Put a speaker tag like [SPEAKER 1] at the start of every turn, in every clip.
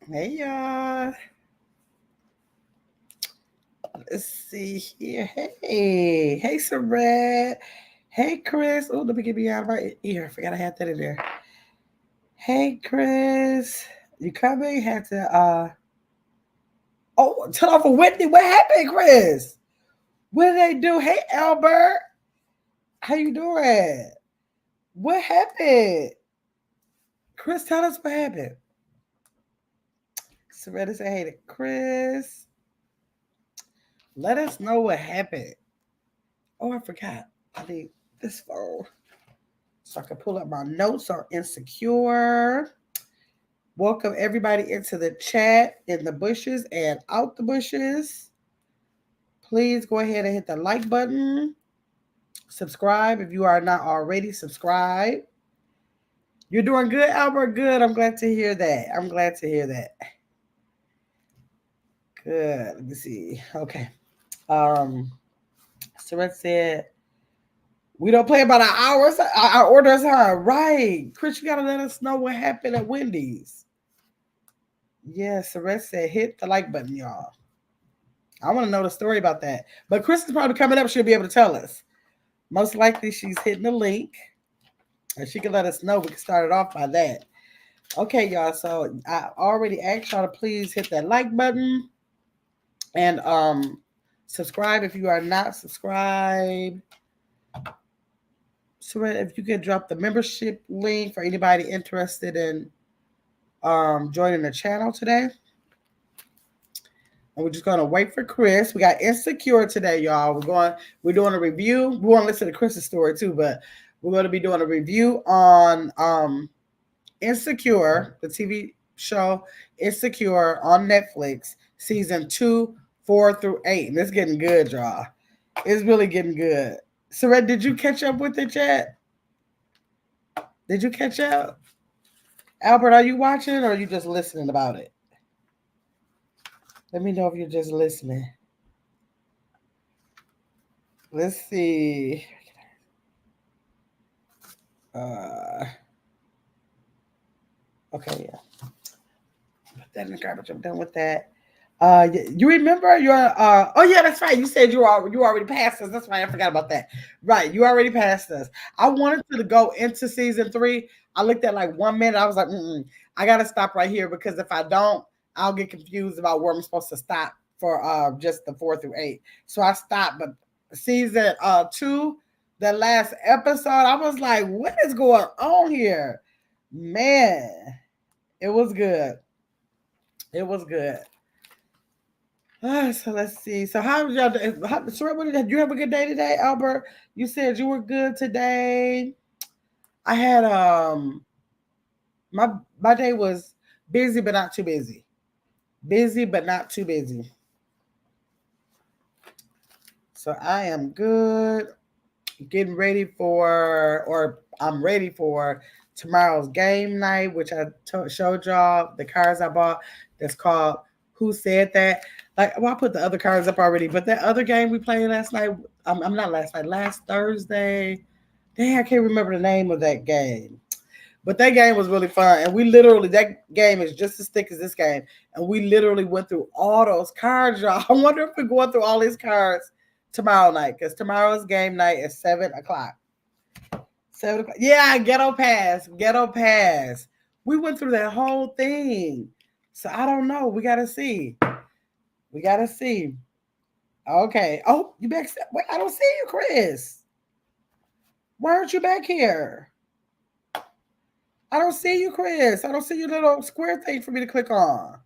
[SPEAKER 1] Hey y'all. Let's see here. Hey Saret. Hey Chris. Oh, let me get me out of my ear. I forgot I had that in there. Hey Chris. You coming? Had to oh, turn off a Whitney. What happened, Chris? What did they do? Hey Albert. How you doing? What happened? Chris, tell us what happened. Saret said hey to Chris. Let us know what happened. Oh, I forgot. I need this phone so I can pull up my notes on Insecure. Welcome everybody into the chat in the bushes and out the bushes. Please go ahead and hit the like button. Subscribe if you are not already subscribed. You're doing good, Albert. Good. I'm glad to hear that. I'm glad to hear that. Good. Let me see. Okay. Um, Saret said we don't play about our hours, our orders, huh? Right. Chris, you gotta let us know what happened at Wendy's. Yes, Saret said hit the like button, y'all. I want to know the story about that. But Chris is probably coming up. She'll be able to tell us. Most likely she's hitting the link. And she can let us know. We can start it off by that. Okay, y'all. So I already asked y'all to please hit that like button and subscribe if you are not subscribed. So if you could drop the membership link for anybody interested in joining the channel today. And we're just gonna wait for Chris. We got Insecure today, y'all. We're doing a review. We want to listen to Chris's story too, but we're going to be doing a review on Insecure, the TV show Insecure on Netflix, season 2, 4 through 8. And it's getting good, y'all. It's really getting good. Saret, did you catch up with it yet? Did you catch up? Albert, are you watching or are you just listening about it? Let me know if you're just listening. Let's see. Uh, okay, yeah. Put that in the garbage. I'm done with that. You remember your oh yeah, that's right. You said you already passed us. That's right. I forgot about that. Right, you already passed us. I wanted to go into season 3. I looked at like 1 minute. I was like, I gotta stop right here because if I don't, I'll get confused about where I'm supposed to stop for just the 4 through 8. So I stopped. But season 2, the last episode, I was like, what is going on here? Man, it was good. It was good. So let's see. So how did y'all? Did you have a good day today, Albert? You said you were good today. I had my my day was busy but not too busy. Busy but not too busy. So I am good. Getting ready for, or I'm ready for tomorrow's game night, which I showed y'all the cards I bought. That's called Who Said That. Like, well, I put the other cards up already, but that other game we played last night, I'm not last night, last Thursday. Dang, I can't remember the name of that game. But that game was really fun. And we literally, that game is just as thick as this game. And we literally went through all those cards, y'all. I wonder if we're going through all these cards tomorrow night, because tomorrow's game night is 7 o'clock. 7 o'clock. Yeah, ghetto pass. Ghetto pass. We went through that whole thing. So I don't know. We gotta see. We gotta see. Okay. Oh, you back? Wait, I don't see you, Chris. Why aren't you back here? I don't see you, Chris. I don't see your little square thing for me to click on.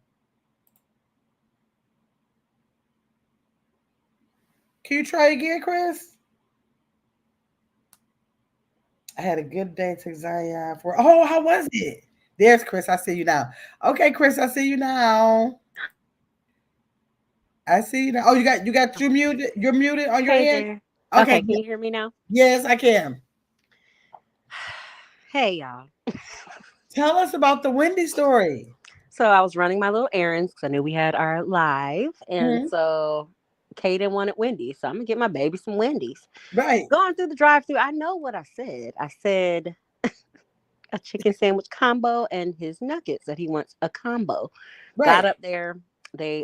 [SPEAKER 1] Can you try again, Chris? I had a good day to Zion for. Oh, how was it? There's Chris. I see you now. Okay, Chris, I see you now. I see you now. Oh, you got you muted. You're muted on your
[SPEAKER 2] Hey
[SPEAKER 1] end.
[SPEAKER 2] there.
[SPEAKER 1] Okay.
[SPEAKER 2] Okay, can you hear me now?
[SPEAKER 1] Yes, I can.
[SPEAKER 2] Hey y'all.
[SPEAKER 1] Tell us about the Wendy story.
[SPEAKER 2] So I was running my little errands because I knew we had our live, and
[SPEAKER 1] Hmm.
[SPEAKER 2] so Kaden wanted Wendy's, so I'm gonna get my baby some Wendy's.
[SPEAKER 1] Right.
[SPEAKER 2] Going through the drive-through, I know what I said. I said a chicken sandwich combo and his nuggets that he wants a combo. Got
[SPEAKER 1] Right.
[SPEAKER 2] up there. They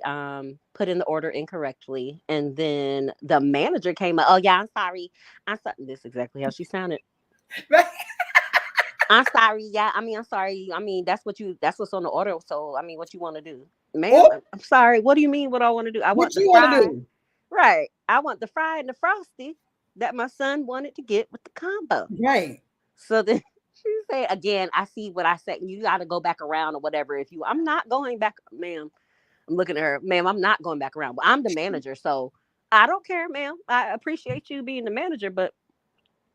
[SPEAKER 2] put in the order incorrectly, and then the manager came up. Oh yeah, I'm sorry. I'm sorry. This is exactly how she sounded.
[SPEAKER 1] Right.
[SPEAKER 2] I'm sorry. Yeah, I mean, I'm sorry. I mean, that's what's on the order. So, I mean, what you want to do, ma'am?
[SPEAKER 1] Oh,
[SPEAKER 2] I'm sorry. What do you mean? What I want to do? I
[SPEAKER 1] what
[SPEAKER 2] want the
[SPEAKER 1] you want to
[SPEAKER 2] fry.
[SPEAKER 1] do?
[SPEAKER 2] Right. I want the fry and the frosty that my son wanted to get with the combo.
[SPEAKER 1] Right.
[SPEAKER 2] So then she said again, I see what I said. You got to go back around or whatever. If you, I'm not going back, ma'am. I'm looking at her, ma'am. I'm not going back around. But I'm the manager, so I don't care, ma'am. I appreciate you being the manager, but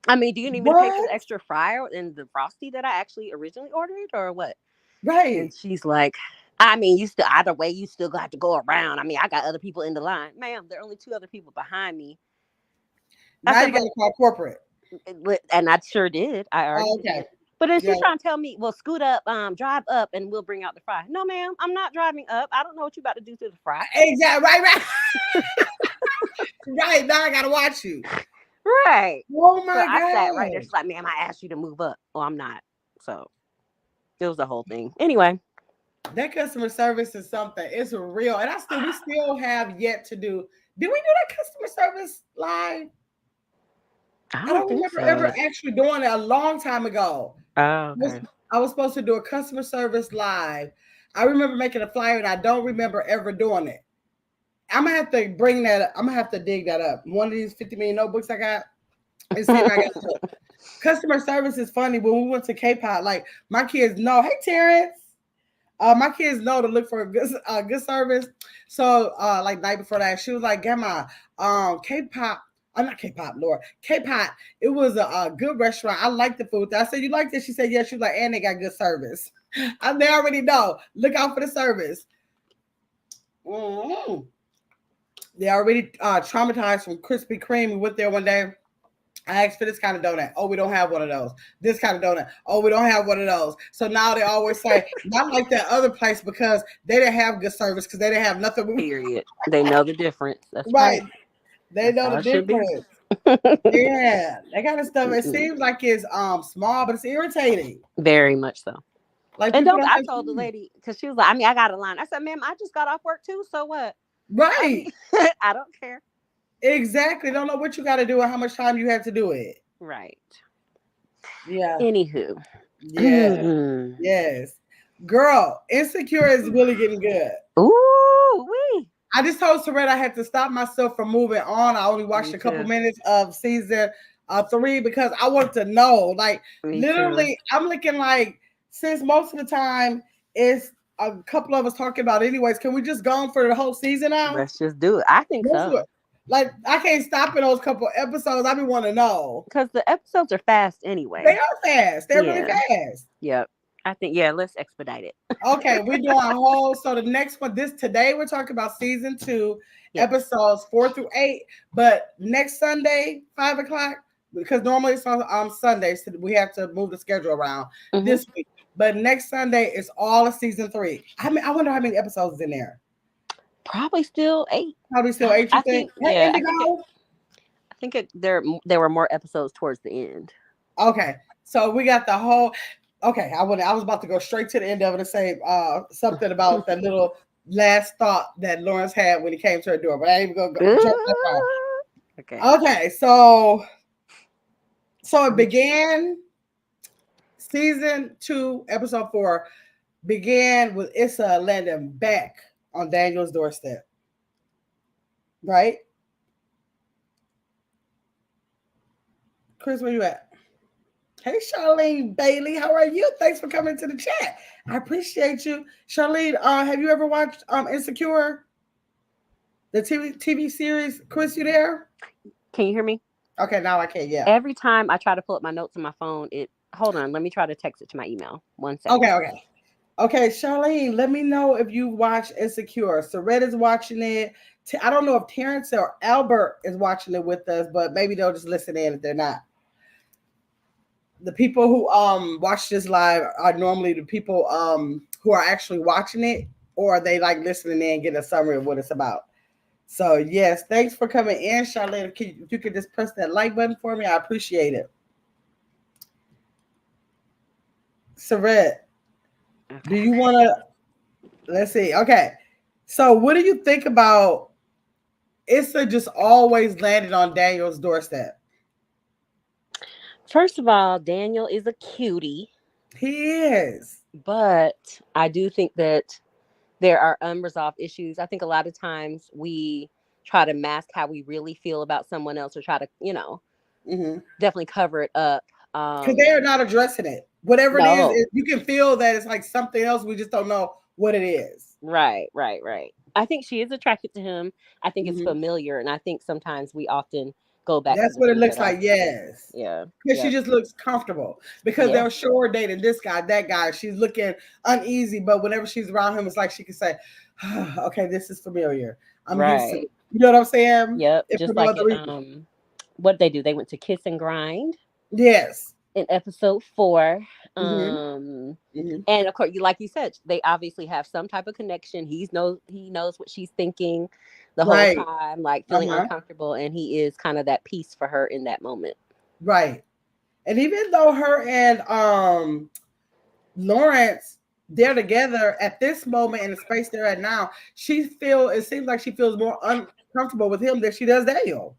[SPEAKER 2] I mean, do you need me to pay for
[SPEAKER 1] What?
[SPEAKER 2] the extra fryer and the frosty that I actually originally ordered, or what? And
[SPEAKER 1] Right.
[SPEAKER 2] she's like, I mean, you still either way, you still got to go around. I mean, I got other people in the line, ma'am. There are only two other people behind me. I
[SPEAKER 1] Now
[SPEAKER 2] said,
[SPEAKER 1] you got to call corporate.
[SPEAKER 2] and I sure did. I already
[SPEAKER 1] Oh,
[SPEAKER 2] did.
[SPEAKER 1] okay.
[SPEAKER 2] But then
[SPEAKER 1] Yeah.
[SPEAKER 2] she's trying to tell me, well, scoot up, drive up, and we'll bring out the fry. No, ma'am, I'm not driving up. I don't know what you about to do to the fry.
[SPEAKER 1] Exactly. Right. Right. Right. Now I got to watch you.
[SPEAKER 2] Right.
[SPEAKER 1] Oh
[SPEAKER 2] So
[SPEAKER 1] my
[SPEAKER 2] I sat right there.
[SPEAKER 1] God.
[SPEAKER 2] She's like, ma'am, I asked you to move up. Oh, I'm not. So it was the whole thing. Anyway,
[SPEAKER 1] That customer service is something. It's real. And we still have yet to do. Did we do that customer service live?
[SPEAKER 2] I
[SPEAKER 1] I
[SPEAKER 2] don't
[SPEAKER 1] don't
[SPEAKER 2] think
[SPEAKER 1] remember ever
[SPEAKER 2] so.
[SPEAKER 1] actually doing it a long time ago.
[SPEAKER 2] Oh,
[SPEAKER 1] Was
[SPEAKER 2] okay.
[SPEAKER 1] I was supposed to do a customer service live. I remember making a flyer and I don't remember ever doing it. I'm gonna have to bring that up. I'm gonna have to dig that up. One of these 50 million notebooks I got and see if I got to do it. Customer service is funny. When we went to K-pop, like my kids know, hey Terrence. My kids know to look for a good service. So like night before that, she was like, Grandma, K-pop. I'm not K-pop, Lord. K-pop. It was a good restaurant. I like the food. I said, you like this? She said, yes. She was like, and they got good service. They already know. Look out for the service. Mm-hmm. They already traumatized from Krispy Kreme. We went there one day. I asked for this kind of donut. Oh, we don't have one of those. This kind of donut. Oh, we don't have one of those. So now they always say, not like that other place because they didn't have good service because they didn't have nothing.
[SPEAKER 2] Period. They know the difference. That's
[SPEAKER 1] Right.
[SPEAKER 2] right.
[SPEAKER 1] They
[SPEAKER 2] That's
[SPEAKER 1] know
[SPEAKER 2] how
[SPEAKER 1] the
[SPEAKER 2] it should be.
[SPEAKER 1] difference. Yeah. That kind of stuff. It seems like it's small, but it's irritating.
[SPEAKER 2] Very much so.
[SPEAKER 1] Like
[SPEAKER 2] And
[SPEAKER 1] people
[SPEAKER 2] don't
[SPEAKER 1] don't
[SPEAKER 2] I
[SPEAKER 1] have
[SPEAKER 2] told the
[SPEAKER 1] time.
[SPEAKER 2] lady because she was like, I mean, I got a line. I said, ma'am, I just got off work too. So what? I mean,
[SPEAKER 1] Right.
[SPEAKER 2] I don't care.
[SPEAKER 1] Exactly. Don't know what you got to do and how much time you have to do it.
[SPEAKER 2] Right.
[SPEAKER 1] Yeah.
[SPEAKER 2] Anywho.
[SPEAKER 1] Yeah. Yes. Girl, Insecure is really getting good.
[SPEAKER 2] Ooh, wee.
[SPEAKER 1] I just told Soretta I had to stop myself from moving on. I only watched
[SPEAKER 2] Me
[SPEAKER 1] a couple
[SPEAKER 2] too.
[SPEAKER 1] minutes of season 3 because I want to know. Like,
[SPEAKER 2] Me too.
[SPEAKER 1] literally, I'm looking like, since most of the time it's a couple of us talking about anyways, can we just go on for the whole season now?
[SPEAKER 2] Let's just do it. I think
[SPEAKER 1] Most of
[SPEAKER 2] so.
[SPEAKER 1] it. Like, I can't stop in those couple episodes. I be want to know.
[SPEAKER 2] Because the episodes are fast
[SPEAKER 1] They
[SPEAKER 2] anyway.
[SPEAKER 1] are fast. They're really
[SPEAKER 2] Yeah.
[SPEAKER 1] fast.
[SPEAKER 2] Yep. I think, yeah, let's expedite it.
[SPEAKER 1] Okay, we're doing a whole. So the next one, today we're talking about season 2,
[SPEAKER 2] Yes.
[SPEAKER 1] episodes 4 through 8. But next Sunday, 5:00, because normally it's on Sundays, so we have to move the schedule around this week. But next Sunday is all of season 3. I mean, I wonder how many episodes is in there.
[SPEAKER 2] Probably still 8.
[SPEAKER 1] Probably still 8. You think?
[SPEAKER 2] Yeah,
[SPEAKER 1] I
[SPEAKER 2] think there were more episodes towards the end.
[SPEAKER 1] Okay, so we got the whole. Okay, I was about to go straight to the end of it and say something about that little last thought that Lawrence had when he came to her door, but I ain't even gonna jump that far.
[SPEAKER 2] Okay.
[SPEAKER 1] Okay, so it began. Season 2, episode 4 began with Issa landing back on Daniel's doorstep. Right? Chris, where you at? Hey, Charlene Bailey, how are you? Thanks for coming to the chat. I appreciate you. Charlene, have you ever watched Insecure? The TV series? Chris, you there?
[SPEAKER 2] Can you hear me?
[SPEAKER 1] Okay, now I can, yeah.
[SPEAKER 2] Every time I try to pull up my notes on my phone, hold on, let me try to text it to my email. 1 second.
[SPEAKER 1] Okay, Charlene, let me know if you watch Insecure. Soretta's watching it. I don't know if Terrence or Albert is watching it with us, but maybe they'll just listen in if they're not. The people who watch this live are normally the people who are actually watching it, or they like listening in and getting a summary of what it's about. So yes, thanks for coming in, Charlene. If you could just press that like button for me, I appreciate it. Sorette, do you want to Let's see. Okay. So what do you think about Issa just always landed on Daniel's doorstep?
[SPEAKER 2] First of all, Daniel is a cutie,
[SPEAKER 1] He is.
[SPEAKER 2] but I do think that there are unresolved issues. I think a lot of times we try to mask how we really feel about someone else or try to, definitely cover it up.
[SPEAKER 1] Because they are not addressing it. Whatever it is,
[SPEAKER 2] No.
[SPEAKER 1] you can feel that it's like something else. We just don't know what it is.
[SPEAKER 2] Right. I think she is attracted to him. I think it's
[SPEAKER 1] Mhm.
[SPEAKER 2] familiar, and I think sometimes we often go back to
[SPEAKER 1] That's
[SPEAKER 2] the
[SPEAKER 1] what it
[SPEAKER 2] things
[SPEAKER 1] looks
[SPEAKER 2] that are
[SPEAKER 1] like. Yes.
[SPEAKER 2] yeah,
[SPEAKER 1] Because she
[SPEAKER 2] yeah,
[SPEAKER 1] just looks comfortable. Because
[SPEAKER 2] yeah.
[SPEAKER 1] they'll show her dating this guy, that guy. She's looking uneasy, but whenever she's around him, it's like she can say, okay, this is familiar. I'm used to
[SPEAKER 2] Right.
[SPEAKER 1] it. You know what I'm saying?
[SPEAKER 2] Yep.
[SPEAKER 1] If for
[SPEAKER 2] Just
[SPEAKER 1] no
[SPEAKER 2] like
[SPEAKER 1] other
[SPEAKER 2] it,
[SPEAKER 1] reason.
[SPEAKER 2] what they do, they went to Kiss and Grind
[SPEAKER 1] Yes.
[SPEAKER 2] in episode 4.
[SPEAKER 1] Mm-hmm. Mm-hmm.
[SPEAKER 2] And of course, like you said, they obviously have some type of connection. He knows what she's thinking the whole
[SPEAKER 1] Right.
[SPEAKER 2] time, like feeling
[SPEAKER 1] Uh-huh.
[SPEAKER 2] uncomfortable, and he is kind of that piece for her in that moment.
[SPEAKER 1] Right. And even though her and Lawrence they're together at this moment in the space they're at now, it seems like she feels more uncomfortable with him than she does Daniel.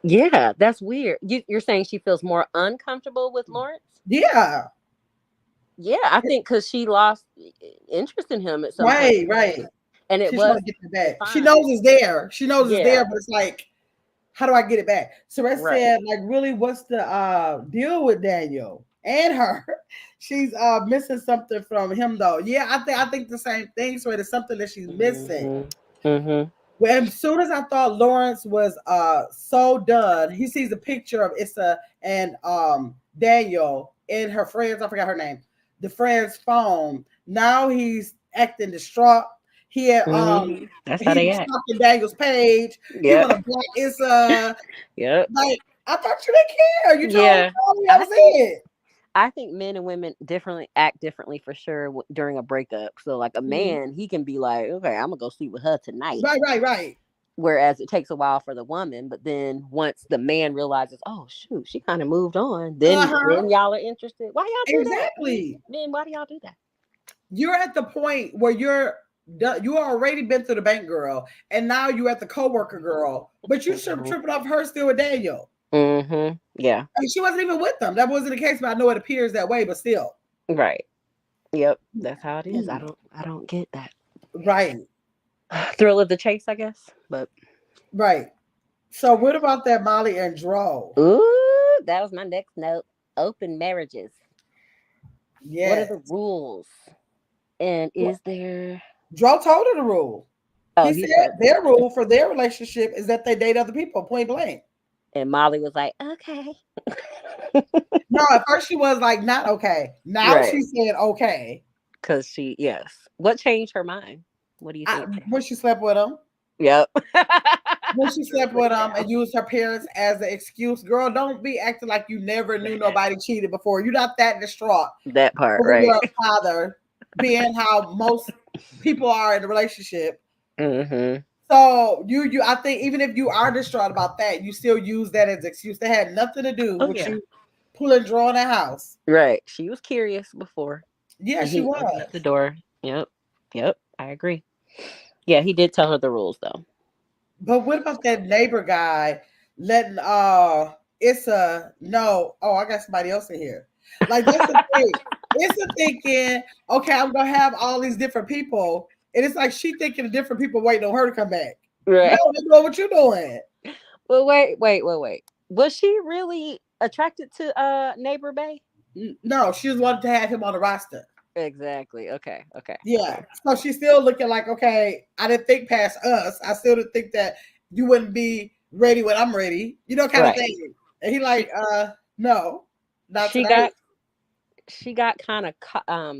[SPEAKER 2] Yeah, that's weird. You're saying she feels more uncomfortable with Lawrence?
[SPEAKER 1] Yeah.
[SPEAKER 2] Yeah, I think because she lost interest in him at some point,
[SPEAKER 1] Right, right.
[SPEAKER 2] and it
[SPEAKER 1] She's trying
[SPEAKER 2] was
[SPEAKER 1] to get it back. She knows
[SPEAKER 2] defined.
[SPEAKER 1] it's there. She knows it's there,
[SPEAKER 2] Yeah,
[SPEAKER 1] but it's like, how do I get it back? So I
[SPEAKER 2] right.
[SPEAKER 1] said, like, really, what's the deal with Daniel and her? She's missing something from him though. Yeah, I think the same thing. So it's something that she's missing.
[SPEAKER 2] Hmm. Hmm.
[SPEAKER 1] Well, as soon as I thought Lawrence was so done, he sees a picture of Issa and Daniel in her friends. I forgot her name. The friend's phone. Now he's acting distraught. He had
[SPEAKER 2] That's how
[SPEAKER 1] he
[SPEAKER 2] they
[SPEAKER 1] was
[SPEAKER 2] act.
[SPEAKER 1] stalking Daniel's page. He
[SPEAKER 2] Yep.
[SPEAKER 1] want to block Issa.
[SPEAKER 2] Yep.
[SPEAKER 1] Like I thought you didn't care. You told
[SPEAKER 2] Yeah.
[SPEAKER 1] me I
[SPEAKER 2] I
[SPEAKER 1] was
[SPEAKER 2] think
[SPEAKER 1] it.
[SPEAKER 2] I think men and women differently act differently for sure during a breakup. So like a
[SPEAKER 1] Mhm.
[SPEAKER 2] man, he can be like, okay, I'm gonna go sleep with her tonight.
[SPEAKER 1] Right, right, right.
[SPEAKER 2] Whereas it takes a while for the woman, but then once the man realizes, oh shoot, she kind of moved on,
[SPEAKER 1] Uh
[SPEAKER 2] then
[SPEAKER 1] huh.
[SPEAKER 2] then y'all are interested. Why y'all do that?
[SPEAKER 1] Exactly.
[SPEAKER 2] Men, why do y'all do that?
[SPEAKER 1] You're at the point where you already been through the bank girl, and now you're at the coworker girl, but you should tripping off her still with Daniel.
[SPEAKER 2] Mm-hmm. Yeah.
[SPEAKER 1] And she wasn't even with them. That wasn't the case, but I know it appears that way, but still.
[SPEAKER 2] Right. Yep. That's how it is. I don't get that.
[SPEAKER 1] Right.
[SPEAKER 2] Thrill of the chase, I guess. But
[SPEAKER 1] Right. So what about that Molly and Dro?
[SPEAKER 2] ooh, that was my next note. Open marriages. What are
[SPEAKER 1] Yes.
[SPEAKER 2] the rules? And
[SPEAKER 1] Well,
[SPEAKER 2] is there
[SPEAKER 1] Dro told her the rule.
[SPEAKER 2] oh
[SPEAKER 1] He
[SPEAKER 2] he
[SPEAKER 1] said
[SPEAKER 2] told
[SPEAKER 1] their rule for their relationship is that they date other people, point blank.
[SPEAKER 2] and Molly was like, okay.
[SPEAKER 1] No, at first she was like, not okay. Now
[SPEAKER 2] Right.
[SPEAKER 1] she said okay.
[SPEAKER 2] Cause yes. What changed her mind? What do you think?
[SPEAKER 1] When she slept with him.
[SPEAKER 2] Yep.
[SPEAKER 1] When she
[SPEAKER 2] Threw
[SPEAKER 1] slept
[SPEAKER 2] it
[SPEAKER 1] with him
[SPEAKER 2] down.
[SPEAKER 1] and used her parents as an excuse, girl, don't be acting like you never knew nobody cheated before. You're not that distraught
[SPEAKER 2] That part,
[SPEAKER 1] over
[SPEAKER 2] right.
[SPEAKER 1] your father being how most people are in a relationship.
[SPEAKER 2] Mm-hmm.
[SPEAKER 1] So I think even if you are distraught about that, you still use that as an excuse. That had nothing to do
[SPEAKER 2] Oh
[SPEAKER 1] with
[SPEAKER 2] yeah.
[SPEAKER 1] you pulling draw in the house.
[SPEAKER 2] Right. She was curious before.
[SPEAKER 1] Yeah,
[SPEAKER 2] And
[SPEAKER 1] she
[SPEAKER 2] he opened up
[SPEAKER 1] was.
[SPEAKER 2] the door. Yep. Yep. I agree. Yeah, he did tell her the rules though.
[SPEAKER 1] But what about that neighbor guy letting Issa know, oh, I got somebody else in here. Like that's the thing. Issa thinking, okay, I'm gonna have all these different people. And it's like she thinking of different people waiting on her to come back. No,
[SPEAKER 2] Right.
[SPEAKER 1] they know what you're doing.
[SPEAKER 2] Well, wait. Was she really attracted to Neighbor Bay?
[SPEAKER 1] No, she just wanted to have him on the roster.
[SPEAKER 2] Exactly. Okay.
[SPEAKER 1] Yeah. So she's still looking like, okay, I didn't think past us. I still didn't think that you wouldn't be ready when I'm ready, kind of
[SPEAKER 2] Right.
[SPEAKER 1] thing. And he
[SPEAKER 2] She
[SPEAKER 1] like, no, not
[SPEAKER 2] she
[SPEAKER 1] tonight.
[SPEAKER 2] got she got kind of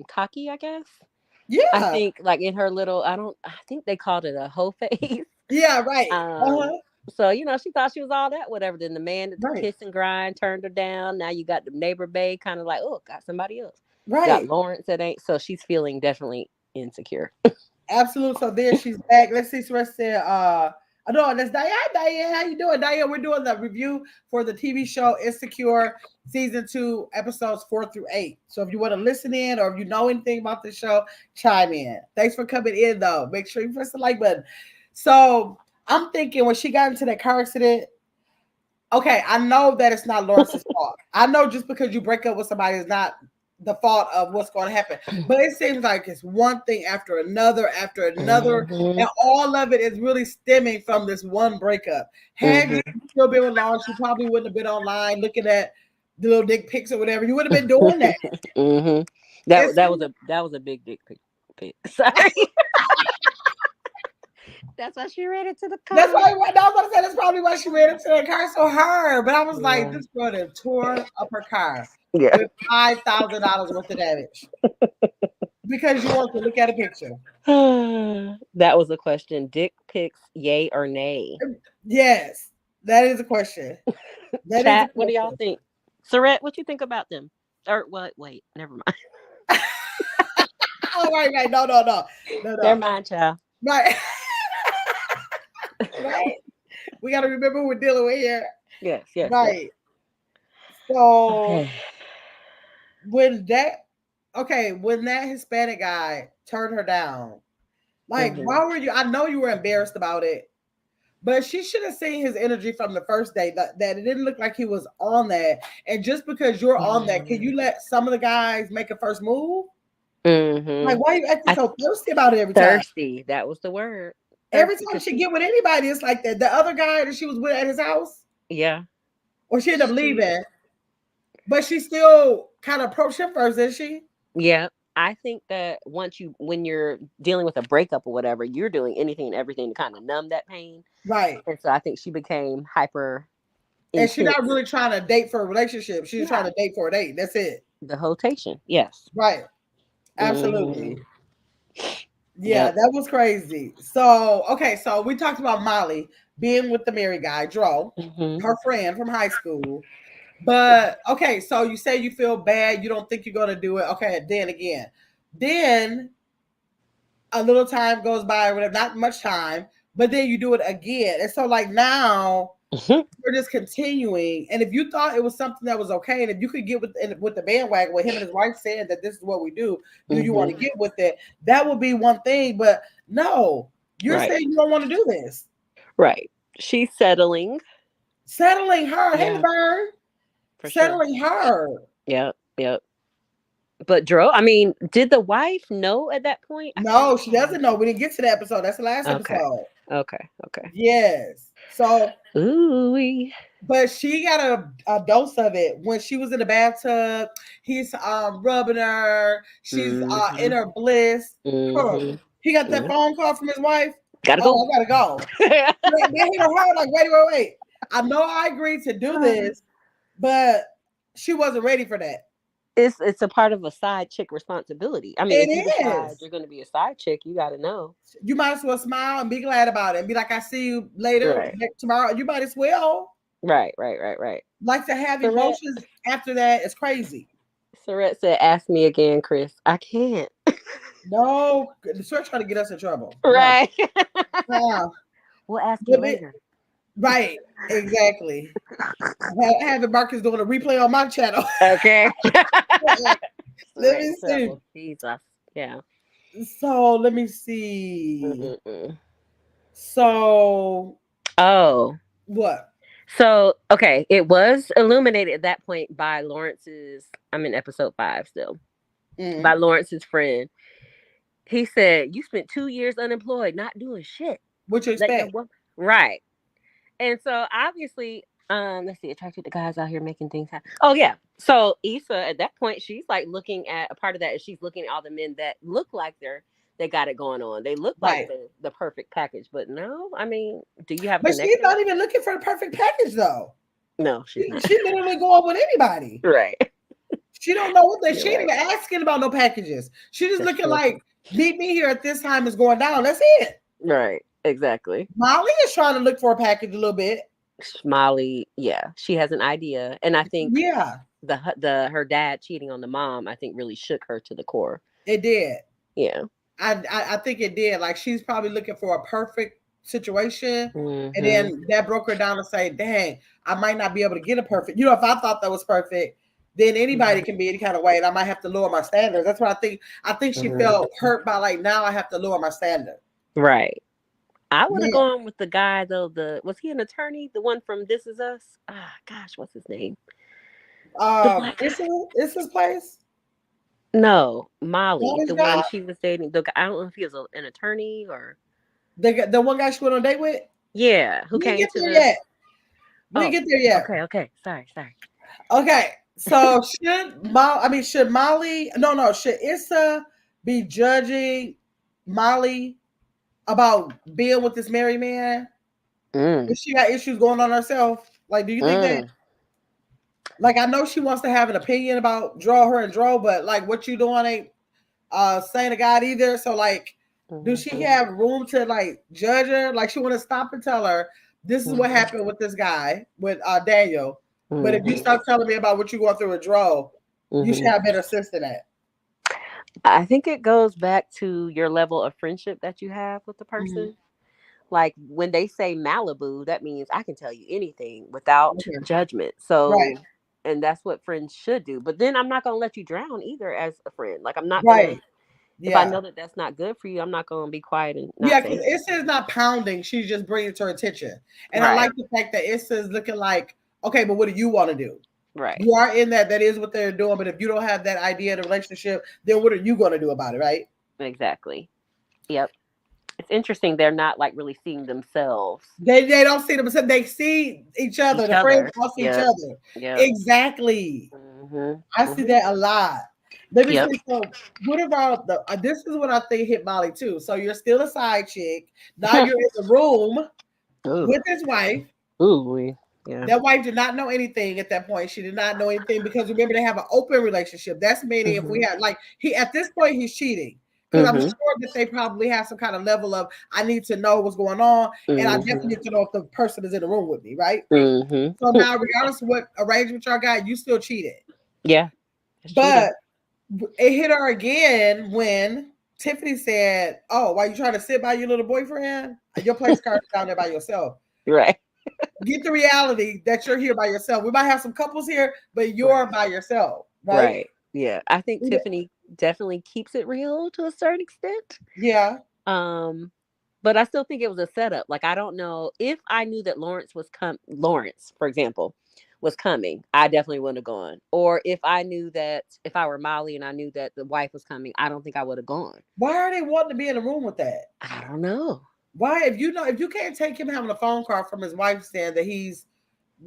[SPEAKER 2] cocky, I guess. I
[SPEAKER 1] Yeah.
[SPEAKER 2] think like in her little I think they called it a hoe face.
[SPEAKER 1] Yeah, right.
[SPEAKER 2] um so she thought she was all that whatever. Then the man at the
[SPEAKER 1] Right.
[SPEAKER 2] kiss and grind turned her down. Now you got the Neighbor Bay kind of like, oh, got somebody else. Got
[SPEAKER 1] Right.
[SPEAKER 2] Lawrence that ain't, so she's feeling definitely insecure.
[SPEAKER 1] Absolutely. So there she's back. Let's see. So let's say Oh, no, that's Diane. Diane, how you doing? Diane, we're doing the review for the TV show Insecure season 2, episodes 4 through 8. So if you want to listen in or if you know anything about the show, chime in. Thanks for coming in, though. Make sure you press the like button. So I'm thinking when she got into that car accident, okay, I know that it's not Lawrence's fault. I know just because you break up with somebody is not the fault of what's going to happen. But it seems like it's one thing after another, and all of it is really stemming from this one breakup. Had you still been with Lawrence, you probably wouldn't have been online looking at the little dick pics or whatever. You would have been doing that.
[SPEAKER 2] That was a big dick pic. Sorry. That's why she ran into the car.
[SPEAKER 1] That's why I was going to say that's probably why she ran into the car. So her, but I was like, this brother tore up her car with $5,000 worth of damage because you want to look at a picture.
[SPEAKER 2] That was a question. Dick pics, yay or nay?
[SPEAKER 1] Yes, that is a question.
[SPEAKER 2] Chat, what do y'all think? Surrette, what you think about them? Or what? Wait, never mind.
[SPEAKER 1] Oh, right. No.
[SPEAKER 2] Never mind, child.
[SPEAKER 1] Right. Right. We got to remember who we're dealing with here.
[SPEAKER 2] Yes.
[SPEAKER 1] Right.
[SPEAKER 2] Yes.
[SPEAKER 1] So when that Hispanic guy turned her down, like, why were you? I know you were embarrassed about it, but she should have seen his energy from the first day. That it didn't look like he was on that. And just because you're on that, can you let some of the guys make a first move? Like, why are you acting so thirsty about it every time?
[SPEAKER 2] Thirsty. That was the word.
[SPEAKER 1] Every time she get with anybody, it's like that. The other guy that she was with at his house.
[SPEAKER 2] Yeah.
[SPEAKER 1] Or she ended up leaving. But she still kind of approached him first, didn't she?
[SPEAKER 2] Yeah. I think that when you're dealing with a breakup or whatever, you're doing anything and everything to kind of numb that pain.
[SPEAKER 1] Right.
[SPEAKER 2] And so I think she became hyper
[SPEAKER 1] intense. And she's not really trying to date for a relationship. She's trying to date for a date. That's it.
[SPEAKER 2] The hotation. Yes.
[SPEAKER 1] Right. Absolutely. Yeah, that was crazy. So, okay, so we talked about Molly being with the married guy, Dro, her friend from high school. But, okay, so you say you feel bad. You don't think you're going to do it. Okay, then a little time goes by, whatever, not much time, but then you do it again. And so, like, now we're just continuing. And if you thought it was something that was okay, and if you could get with the bandwagon with him and his wife saying that this is what we do you want to get with it? That would be one thing. But no, you're saying you don't want to do this.
[SPEAKER 2] Right. She's settling
[SPEAKER 1] her. Hey, Bird. Settling her.
[SPEAKER 2] Yep. But Dro, I mean, did the wife know at that point?
[SPEAKER 1] No, she doesn't know. We didn't get to the episode. That's the last episode.
[SPEAKER 2] Okay.
[SPEAKER 1] Yes. So,
[SPEAKER 2] ooh-wee.
[SPEAKER 1] But she got a dose of it when she was in the bathtub. He's rubbing her. She's in her bliss. He got that phone call from his wife.
[SPEAKER 2] Gotta go.
[SPEAKER 1] I gotta go. Then he her like, wait. I know I agreed to do this, but she wasn't ready for that.
[SPEAKER 2] It's a part of a side chick responsibility. I mean, if you decide you're going to be a side chick, you got to know.
[SPEAKER 1] You might as well smile and be glad about it and be like, I see you later, tomorrow. You might as well.
[SPEAKER 2] Right.
[SPEAKER 1] Like to have emotions after that is crazy.
[SPEAKER 2] Surrette said, ask me again, Chris. I can't.
[SPEAKER 1] No, Surrette's trying to get us in trouble.
[SPEAKER 2] Right.
[SPEAKER 1] No.
[SPEAKER 2] We'll ask you later.
[SPEAKER 1] Right, exactly. Having Marcus doing a replay on my channel.
[SPEAKER 2] Okay.
[SPEAKER 1] Let me see.
[SPEAKER 2] Jesus. Yeah.
[SPEAKER 1] So let me see. So.
[SPEAKER 2] Oh.
[SPEAKER 1] What?
[SPEAKER 2] So, okay. It was illuminated at that point by Lawrence's, I'm in episode 5 still, by Lawrence's friend. He said, you spent 2 years unemployed, not doing shit.
[SPEAKER 1] What you expect?
[SPEAKER 2] Right. And so obviously, let's see, attracted to guys out here making things happen. Oh yeah. So Issa, at that point, she's like looking at a part of that is she's looking at all the men that look like they got it going on. They look like the perfect package, but no, I mean, do you have?
[SPEAKER 1] But she's not even looking for the perfect package, though.
[SPEAKER 2] No, she's not.
[SPEAKER 1] She literally going with anybody.
[SPEAKER 2] Right.
[SPEAKER 1] She don't know what she ain't even asking about no packages. She just looking like, meet me here at this time is going down. That's it.
[SPEAKER 2] Right. Exactly.
[SPEAKER 1] Molly is trying to look for a package a little bit.
[SPEAKER 2] Molly, yeah, she has an idea, and I think her dad cheating on the mom, I think, really shook her to the core.
[SPEAKER 1] It did.
[SPEAKER 2] Yeah,
[SPEAKER 1] I think it did. Like she's probably looking for a perfect situation. And
[SPEAKER 2] Mm-hmm.
[SPEAKER 1] then that broke her down to say, dang, I might not be able to get a perfect. You know, if I thought that was perfect, then anybody can be any kind of way, and I might have to lower my standards. That's what I think. I think she felt hurt by like, now I have to lower my standard.
[SPEAKER 2] Right. I would have
[SPEAKER 1] Yeah.
[SPEAKER 2] gone with the guy though. Was he an attorney? The one from This Is Us? Ah, gosh, what's his name? The black guy.
[SPEAKER 1] It's his place.
[SPEAKER 2] No, Molly,
[SPEAKER 1] Molly's
[SPEAKER 2] the one
[SPEAKER 1] job.
[SPEAKER 2] she was dating. The guy, I don't know if he was an attorney or
[SPEAKER 1] The one guy she went on a date with.
[SPEAKER 2] yeah, who
[SPEAKER 1] We didn't
[SPEAKER 2] came
[SPEAKER 1] get
[SPEAKER 2] to
[SPEAKER 1] there
[SPEAKER 2] the.
[SPEAKER 1] yet. We didn't
[SPEAKER 2] Oh,
[SPEAKER 1] get there yet.
[SPEAKER 2] okay. Sorry.
[SPEAKER 1] Okay. So should Molly? No. Should Issa be judging Molly about being with this married man?
[SPEAKER 2] Mm,
[SPEAKER 1] If she got issues going on herself, like, do you think that?
[SPEAKER 2] mm,
[SPEAKER 1] Like, I know she wants to have an opinion about her and Dro, but like, what you doing ain't saying to God either. So, like, do she
[SPEAKER 2] mm-hmm,
[SPEAKER 1] have room to like judge her? Like, she want to stop and tell her this is what
[SPEAKER 2] mm-hmm,
[SPEAKER 1] happened with this guy with Daniel. But if you
[SPEAKER 2] mm-hmm,
[SPEAKER 1] start telling me about what you're going through with Dro, you should
[SPEAKER 2] mm-hmm.
[SPEAKER 1] have better sense than that.
[SPEAKER 2] I think it goes back to your level of friendship that you have with the
[SPEAKER 1] Mm-hmm.
[SPEAKER 2] person. Like when they say Malibu, that means I can tell you anything without
[SPEAKER 1] Okay.
[SPEAKER 2] judgment.
[SPEAKER 1] Right.
[SPEAKER 2] So, and that's what friends should do. But then I'm not going to let you drown either as a friend. Like I'm not going to,
[SPEAKER 1] Right.
[SPEAKER 2] if I
[SPEAKER 1] Yeah.
[SPEAKER 2] know that that's not good for you, I'm not going to be quiet and not
[SPEAKER 1] Yeah,
[SPEAKER 2] say
[SPEAKER 1] because
[SPEAKER 2] anything.
[SPEAKER 1] Issa is not pounding. She's just bringing it to her attention. And I
[SPEAKER 2] Right.
[SPEAKER 1] like the fact that Issa is looking like, okay, but what do you want to do?
[SPEAKER 2] Right.
[SPEAKER 1] You are in that. That is what they're doing. But if you don't have that idea of the relationship, then what are you going to do about it, right?
[SPEAKER 2] Exactly. Yep. It's interesting. They're not like really seeing themselves.
[SPEAKER 1] They don't see them. They see each other.
[SPEAKER 2] Each
[SPEAKER 1] The friends
[SPEAKER 2] other.
[SPEAKER 1] all see each
[SPEAKER 2] Yep.
[SPEAKER 1] other.
[SPEAKER 2] Yep.
[SPEAKER 1] Exactly. I see
[SPEAKER 2] Mm-hmm.
[SPEAKER 1] that a lot. Let me
[SPEAKER 2] Yep.
[SPEAKER 1] see. So, what about the? This is what I think hit Molly too. So you're still a side chick. Now you're in the room
[SPEAKER 2] Ooh.
[SPEAKER 1] with his wife.
[SPEAKER 2] Ooh. Yeah.
[SPEAKER 1] That wife did not know anything at that point. She did not know anything because remember they have an open relationship. That's meaning if we had like he at this point he's cheating because I'm sure that they probably have some kind of level of I need to know what's going on and I definitely need to know if the person is in the room with me, right? So now, regardless of what arrangement y'all got, you still cheated.
[SPEAKER 2] Yeah.
[SPEAKER 1] But it hit her again when Tiffany said, "Oh, why you trying to sit by your little boyfriend? Your place card's down there by yourself."
[SPEAKER 2] Right.
[SPEAKER 1] Get the reality that you're here by yourself. We might have some couples here, but you're by yourself, right?
[SPEAKER 2] Right. Yeah. I think Tiffany definitely keeps it real to a certain extent.
[SPEAKER 1] Yeah.
[SPEAKER 2] But I still think it was a setup. Like I don't know if I knew that Lawrence, for example, was coming, I definitely wouldn't have gone. Or if I knew that if I were Molly and I knew that the wife was coming, I don't think I would have gone.
[SPEAKER 1] Why are they wanting to be in a room with that?
[SPEAKER 2] I don't know.
[SPEAKER 1] Why, if you can't take him having a phone call from his wife saying that he's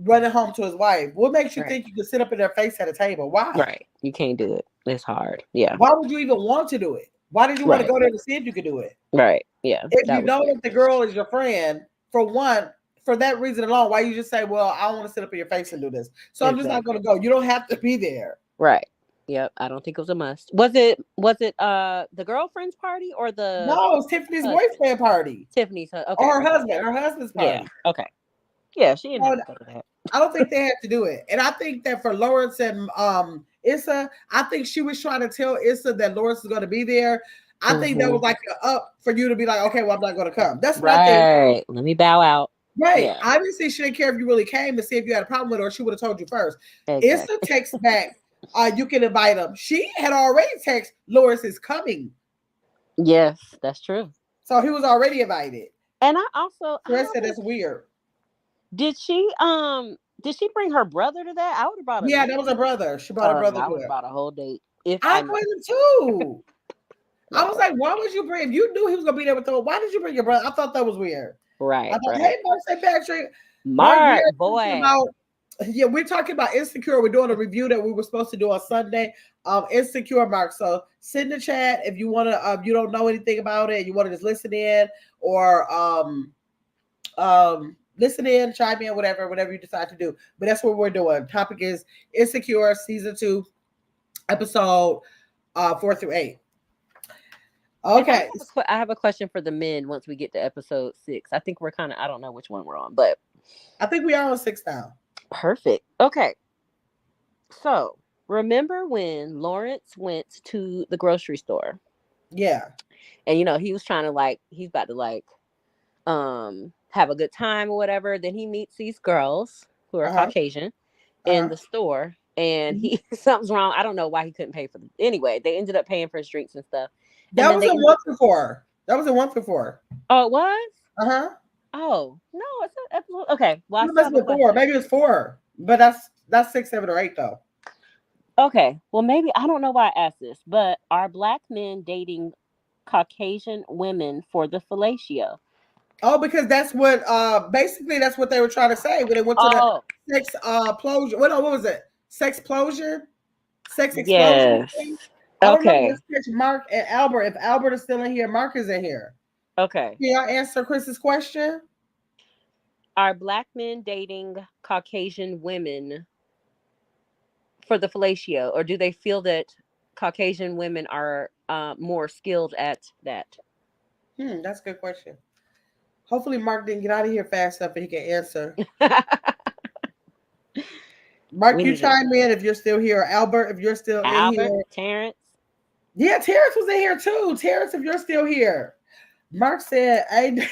[SPEAKER 1] running home to his wife, what makes you think you can sit up in their face at a table? Why?
[SPEAKER 2] Right. You can't do it. It's hard. Yeah.
[SPEAKER 1] Why would you even want to do it? Why did you want to go there to see if you could do it?
[SPEAKER 2] Right. Yeah.
[SPEAKER 1] If you know that the girl is your friend, for that reason alone, why you just say, well, I don't want to sit up in your face and do this. So I'm just not going to go. You don't have to be there.
[SPEAKER 2] Right. Yep. I don't think it was a must. Was it the girlfriend's party or the
[SPEAKER 1] No, it's Tiffany's boyfriend party.
[SPEAKER 2] Tiffany's okay.
[SPEAKER 1] Or her husband's party.
[SPEAKER 2] Yeah. Okay. Yeah, she didn't have to go to that.
[SPEAKER 1] I don't think they had to do it. And I think that for Lawrence and Issa, I think she was trying to tell Issa that Lawrence is going to be there. I think that was like up for you to be like, okay, well, I'm not going to come. That's
[SPEAKER 2] right. Let me bow out.
[SPEAKER 1] Right. Yeah. Obviously, she didn't care if you really came to see if you had a problem with her, or she would have told you first. Exactly. Issa texts back, you can invite him. She had already texted Lawrence is coming.
[SPEAKER 2] Yes, that's true.
[SPEAKER 1] So he was already invited.
[SPEAKER 2] And I also
[SPEAKER 1] said that's weird.
[SPEAKER 2] Did she bring her brother to that? I would have brought him.
[SPEAKER 1] Yeah, that was her brother. She brought her brother.
[SPEAKER 2] I would have brought a whole date.
[SPEAKER 1] I bring him too. I was like, why would you bring? If you knew he was gonna be there with her, why did you bring your brother? I thought that was weird.
[SPEAKER 2] Right.
[SPEAKER 1] I thought, hey, Mark St. Patrick.
[SPEAKER 2] Mark, boy.
[SPEAKER 1] We're talking about Insecure. We're doing a review that we were supposed to do on Sunday. Insecure, Mark. So send the chat if you want to. You don't know anything about it. You want to just listen in or listen in, chime in, whatever you decide to do. But that's what we're doing. Topic is Insecure season 2, episode 4 through 8. Okay.
[SPEAKER 2] I have a question for the men once we get to episode 6. I think we're I don't know which one we're on, but
[SPEAKER 1] I think we are on 6 now.
[SPEAKER 2] Perfect. Okay. So remember when Lawrence went to the grocery store?
[SPEAKER 1] Yeah.
[SPEAKER 2] And he was trying to he's about to have a good time or whatever. Then he meets these girls who are
[SPEAKER 1] Uh-huh.
[SPEAKER 2] Caucasian in
[SPEAKER 1] Uh-huh.
[SPEAKER 2] the store, and
[SPEAKER 1] Mhm.
[SPEAKER 2] he something's wrong. I don't know why he couldn't pay for them. Anyway, they ended up paying for his drinks and stuff, and
[SPEAKER 1] That
[SPEAKER 2] then
[SPEAKER 1] was
[SPEAKER 2] they
[SPEAKER 1] in
[SPEAKER 2] ended.
[SPEAKER 1] 1 through 4. That was in 1 through 4.
[SPEAKER 2] Oh, it was.
[SPEAKER 1] Uh-huh.
[SPEAKER 2] Oh no, it's an episode. Okay, well I
[SPEAKER 1] It
[SPEAKER 2] still
[SPEAKER 1] must
[SPEAKER 2] have
[SPEAKER 1] have
[SPEAKER 2] a
[SPEAKER 1] been 4.
[SPEAKER 2] question.
[SPEAKER 1] Maybe it was 4. But that's 6, 7, or 8 though.
[SPEAKER 2] Okay, well maybe I don't know why I asked this, but are black men dating Caucasian women for the fellatio?
[SPEAKER 1] Oh, because that's what basically that's what they were trying to say when they went to the
[SPEAKER 2] Oh,
[SPEAKER 1] sex explosion. What was it? Sex explosion? Sex explosion
[SPEAKER 2] yes.
[SPEAKER 1] thing? I don't know.
[SPEAKER 2] Okay.
[SPEAKER 1] Let's catch Mark and Albert. If Albert is still in here, Mark is in here.
[SPEAKER 2] Okay.
[SPEAKER 1] Can y'all answer Chris's question?
[SPEAKER 2] Are black men dating Caucasian women for the fellatio, or do they feel that Caucasian women are more skilled at that?
[SPEAKER 1] That's a good question. Hopefully Mark didn't get out of here fast enough and he can answer. Mark,
[SPEAKER 2] We
[SPEAKER 1] you
[SPEAKER 2] need it.
[SPEAKER 1] chime in if you're still here. Albert, if you're still in
[SPEAKER 2] Albert,
[SPEAKER 1] here.
[SPEAKER 2] Terrence.
[SPEAKER 1] Yeah, Terrence was in here too. Terrence, if you're still here. Mark said, "Hey,